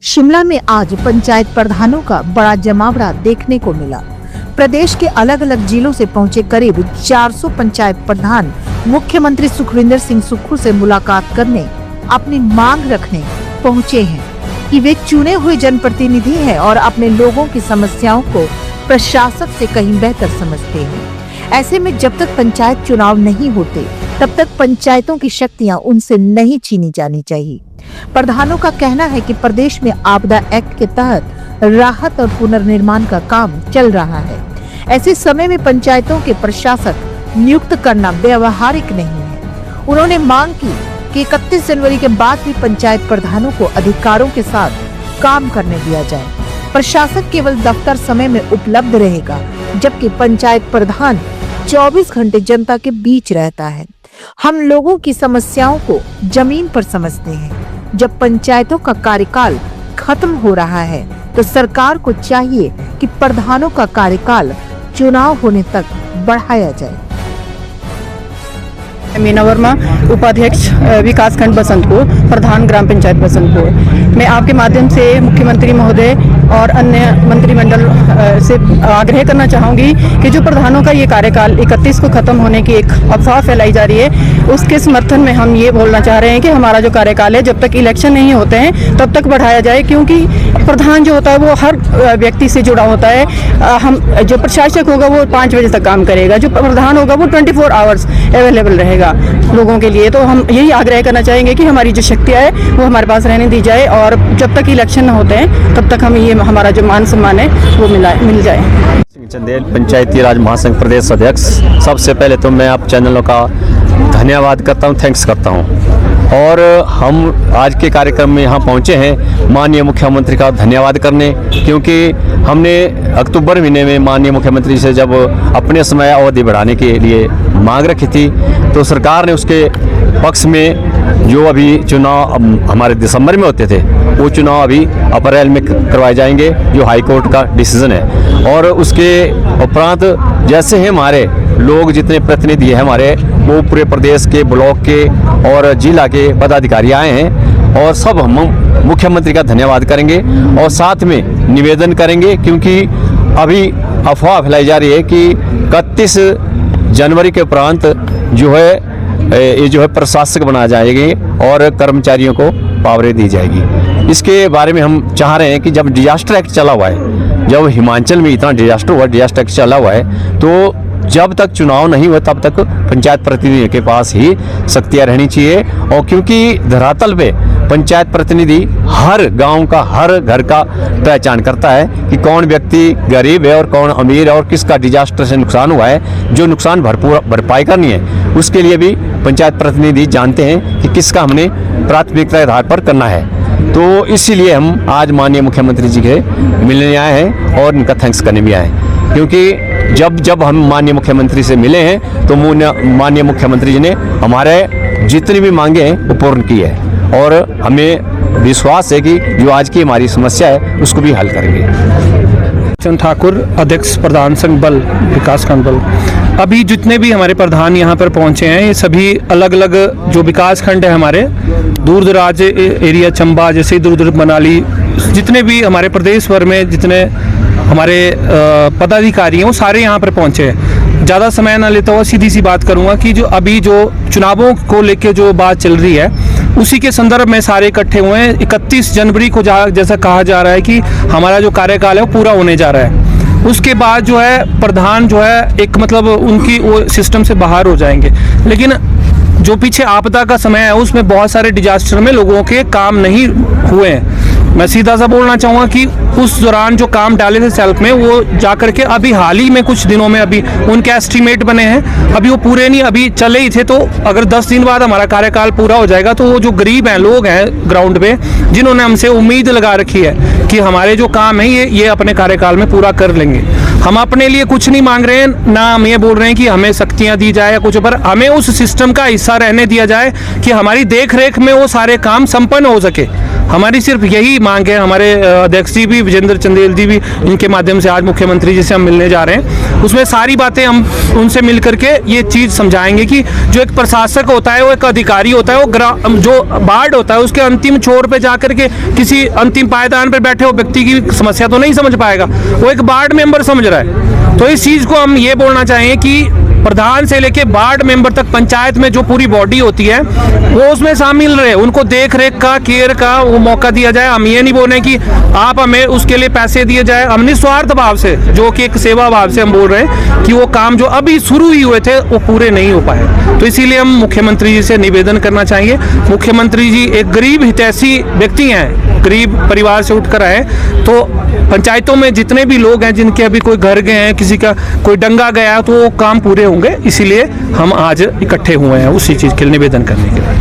शिमला में आज पंचायत प्रधानों का बड़ा जमावड़ा देखने को मिला। प्रदेश के अलग अलग जिलों से पहुंचे करीब 400 पंचायत प्रधान मुख्यमंत्री सुखविंदर सिंह सुक्खू से मुलाकात करने, अपनी मांग रखने पहुंचे हैं कि वे चुने हुए जनप्रतिनिधि हैं और अपने लोगों की समस्याओं को प्रशासक से कहीं बेहतर समझते हैं। ऐसे में जब तक पंचायत चुनाव नहीं होते तब तक पंचायतों की शक्तियां उनसे नहीं छीनी जानी चाहिए। प्रधानों का कहना है कि प्रदेश में आपदा एक्ट के तहत राहत और पुनर्निर्माण का काम चल रहा है। ऐसे समय में पंचायतों के प्रशासक नियुक्त करना व्यावहारिक नहीं है। उन्होंने मांग की कि 31 जनवरी के बाद भी पंचायत प्रधानों को अधिकारों के साथ काम करने दिया जाए। प्रशासक केवल दफ्तर समय में उपलब्ध रहेगा, जबकि पंचायत प्रधान 24 घंटे जनता के बीच रहता है। हम लोगों की समस्याओं को जमीन पर समझते हैं। जब पंचायतों का कार्यकाल खत्म हो रहा है तो सरकार को चाहिए कि प्रधानों का कार्यकाल चुनाव होने तक बढ़ाया जाए। मीना वर्मा, उपाध्यक्ष विकास खंड बसंतपुर, प्रधान ग्राम पंचायत बसंतपुर। मैं आपके माध्यम से मुख्यमंत्री महोदय और अन्य मंत्रिमंडल से आग्रह करना चाहूँगी कि जो प्रधानों का ये कार्यकाल 31 को खत्म होने की एक अफवाह फैलाई जा रही है, उसके समर्थन में हम ये बोलना चाह रहे हैं कि हमारा जो कार्यकाल है जब तक इलेक्शन नहीं होते हैं तब तक बढ़ाया जाए, क्योंकि प्रधान जो होता है वो हर व्यक्ति से जुड़ा होता है। हम जो प्रशासक होगा वो 5 बजे तक काम करेगा, जो प्रधान होगा वो 24 आवर्स अवेलेबल रहेगा लोगों के लिए। तो हम यही आग्रह करना चाहेंगे कि हमारी जो शक्तियाँ है वो हमारे पास रहने दी जाए और जब तक इलेक्शन न होते हैं तब तक हम ये हमारा जो मान सम्मान है वो मिल जाए। चंदेल, पंचायती राज महासंघ प्रदेश अध्यक्ष। सबसे पहले तो मैं आप चैनलों का धन्यवाद करता हूं, थैंक्स करता हूं। और हम आज के कार्यक्रम में यहाँ पहुँचे हैं माननीय मुख्यमंत्री का धन्यवाद करने, क्योंकि हमने अक्टूबर महीने में माननीय मुख्यमंत्री से जब अपने समय अवधि बढ़ाने के लिए मांग रखी थी तो सरकार ने उसके पक्ष में जो अभी चुनाव हमारे दिसंबर में होते थे वो चुनाव अभी अप्रैल में करवाए जाएंगे, जो हाई कोर्ट का डिसीजन है। और उसके उपरांत जैसे हैं हमारे लोग जितने प्रतिनिधि हैं हमारे, वो पूरे प्रदेश के, ब्लॉक के और जिला के पदाधिकारी आए हैं और सब हम मुख्यमंत्री का धन्यवाद करेंगे और साथ में निवेदन करेंगे, क्योंकि अभी अफवाह फैलाई जा रही है कि 31 जनवरी के उपरांत जो है ये जो है प्रशासक बनाए जाएंगे और कर्मचारियों को पावरें दी जाएगी। इसके बारे में हम चाह रहे हैं कि जब डिजास्टर एक्ट चला हुआ है, जब हिमाचल में इतना डिजास्टर हुआ, डिजास्टर एक्ट चला हुआ है, तो जब तक चुनाव नहीं हुआ तब तक पंचायत प्रतिनिधि के पास ही शक्तियाँ रहनी चाहिए। और क्योंकि धरातल पे पंचायत प्रतिनिधि हर गांव का, हर घर का पहचान करता है कि कौन व्यक्ति गरीब है और कौन अमीर है और किसका डिजास्टर से नुकसान हुआ है, जो नुकसान भरपाई करनी है उसके लिए भी पंचायत प्रतिनिधि जानते हैं कि किसका हमने प्राथमिकता के आधार पर करना है। तो इसीलिए हम आज माननीय मुख्यमंत्री जी के मिलने आए हैं और उनका थैंक्स करने भी आए हैं, क्योंकि जब हम माननीय मुख्यमंत्री से मिले हैं तो माननीय मुख्यमंत्री जी ने हमारे जितनी भी मांगे हैं वो पूर्ण की है और हमें विश्वास है कि जो आज की हमारी समस्या है उसको भी हल करेंगे। चंद ठाकुर, अध्यक्ष प्रधान संघ बल, विकास खंड बल। अभी जितने भी हमारे प्रधान यहाँ पर पहुँचे हैं ये सभी अलग अलग जो विकास खंड है हमारे, दूर दराज एरिया, चंबा जैसे दूर दूर मनाली, जितने भी हमारे प्रदेश भर में जितने हमारे पदाधिकारी हैं वो सारे यहाँ पर पहुँचे हैं। ज़्यादा समय ना लेता हुआ सीधी सी बात करूँगा कि जो अभी जो चुनावों को लेके जो बात चल रही है उसी के संदर्भ में सारे इकट्ठे हुए हैं। 31 जनवरी को जैसा कहा जा रहा है कि हमारा जो कार्यकाल है वो पूरा होने जा रहा है, उसके बाद जो है प्रधान जो है एक मतलब उनकी वो सिस्टम से बाहर हो जाएंगे। लेकिन जो पीछे आपदा का समय है उसमें बहुत सारे डिजास्टर में लोगों के काम नहीं हुए हैं। मैं सीधा सा बोलना चाहूँगा कि उस दौरान जो काम डाले थे सेल्फ में वो जाकर के अभी हाल ही में कुछ दिनों में अभी उनके एस्टीमेट बने हैं, अभी वो पूरे नहीं, अभी चले ही थे। तो अगर 10 दिन बाद हमारा कार्यकाल पूरा हो जाएगा तो वो जो गरीब हैं, लोग हैं ग्राउंड पे, जिन्होंने हमसे उम्मीद लगा रखी है कि हमारे जो काम है ये अपने कार्यकाल में पूरा कर लेंगे। हम अपने लिए कुछ नहीं मांग रहे हैं, ना हम ये बोल रहे हैं कि हमें शक्तियाँ दी जाए या कुछ, पर हमें उस सिस्टम का हिस्सा रहने दिया जाए कि हमारी देख रेख में वो सारे काम संपन्न हो सके। हमारी सिर्फ यही मांग है, हमारे अध्यक्ष जी भी विजेंद्र चंदेल जी भी, इनके माध्यम से आज मुख्यमंत्री जी से हम मिलने जा रहे हैं, उसमें सारी बातें हम उनसे मिल करके ये चीज़ समझाएंगे कि जो एक प्रशासक होता है, वो एक अधिकारी होता है, वो जो वार्ड होता है उसके अंतिम छोर पे जा करके किसी अंतिम पायदान पर बैठे हो व्यक्ति की समस्या तो नहीं समझ पाएगा, वो एक वार्ड मेंबर समझ रहा है। तो इस चीज़ को हम ये बोलना चाहेंगे कि प्रधान से लेके वार्ड मेंबर तक पंचायत में जो पूरी बॉडी होती है वो उसमें शामिल रहे, उनको देख रेख का, केयर का वो मौका दिया जाए। हम ये नहीं बोले कि आप हमें उसके लिए पैसे दिए जाए, हम निस्वार्थ भाव से, जो कि एक सेवा भाव से हम बोल रहे हैं कि वो काम जो अभी शुरू ही हुए थे वो पूरे नहीं हो पाए। तो इसीलिए हम मुख्यमंत्री जी से निवेदन करना चाहेंगे, मुख्यमंत्री जी एक गरीब हितैषी व्यक्ति हैं, गरीब परिवार से उठकर आए, तो पंचायतों में जितने भी लोग हैं जिनके अभी कोई घर गए हैं, किसी का कोई डंगा गया, तो वो काम पूरे होंगे। इसीलिए हम आज इकट्ठे हुए हैं उसी चीज़ के लिए निवेदन करने के लिए।